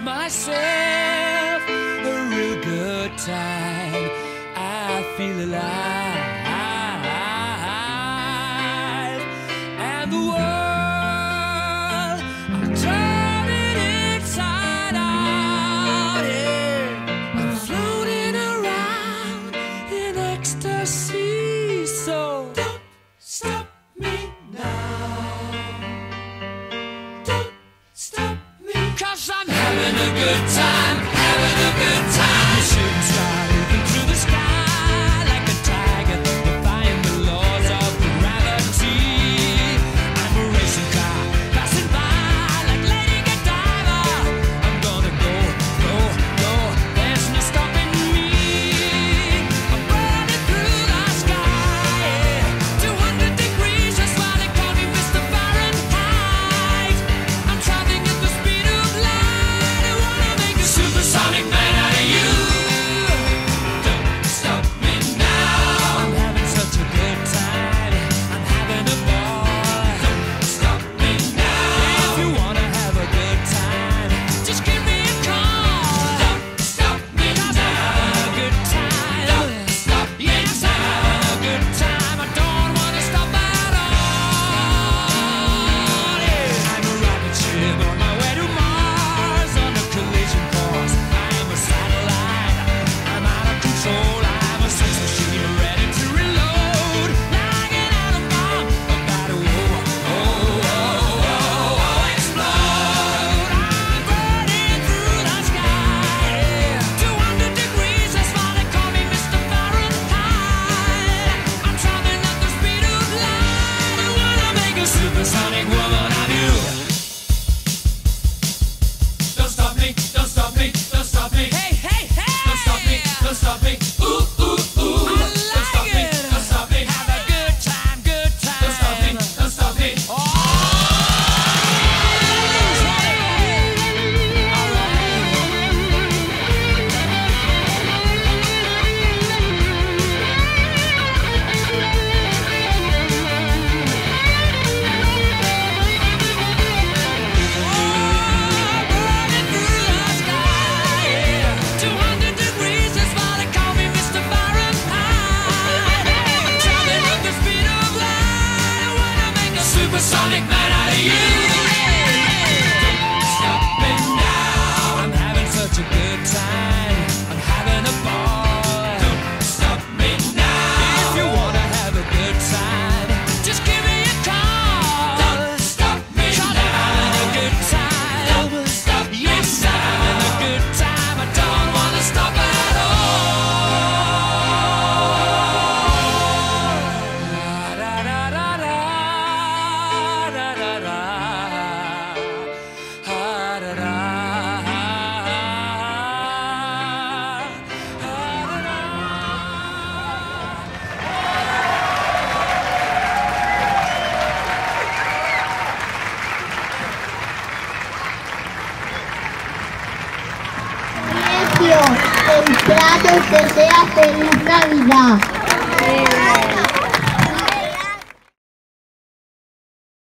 myself a real good time. I feel alive, and the world, I'm turning inside out. Yeah. I'm floating around in ecstasy. So don't stop me now. Don't stop me, 'cause I'm having a good time, having a good time. Shooting star leaping through the sky like a tiger, defying the laws of gravity. I'm a racing car passing by like Lady Godiva. I'm gonna go, go, go. There's no stopping me. I'm burning through the sky, yeah. 200 degrees, that's why they call me Mr. Fahrenheit. I'm traveling at the speed of light. I wanna make a supersonic man out of you. Don't stop me now. I'm having such a good time. I'm having a ball. Don't stop me now. If you wanna have a good time, just give me a call. Don't stop me now. I'm having a good time. Don't stop me now. Yes, I'm having a good time. I don't wanna stop at all. Yeah. I'm a rocket ship on my way to Mars on a collision course. I'm a satellite. I'm out of control. I'm a sex machine ready to reload. Knocking out a bomb about to explode. I'm burning through the sky. Yeah. 200 degrees, that's why they call me Mr. Fahrenheit. I'm traveling at the speed of light. I wanna make a supersonic woman of you. Don't stop me, don't stop me, don't stop me. Hey, hey, hey! Don't stop me, don't stop me. Ooh, ooh, ooh. I like don't stop me, it. Don't stop me. Have a good time, good time. Don't stop me, don't stop me. Oh! Burning through the sky, yeah. 200 degrees, that's why they call me Mr. Fahrenheit. I'm traveling at the speed of light. I wanna make a supersonic man out of you. Don't stop me now. I'm having such a good time. I'm having a ball. Don't stop me now. If you wanna have a good time, just give me a call. Don't stop me now. I'm having a good time. Don't stop me now. Yes, I'm having a good time. I don't wanna stop at all. Da da da da da da da da. Ha da da. Silencio, el Prado desea feliz Navidad.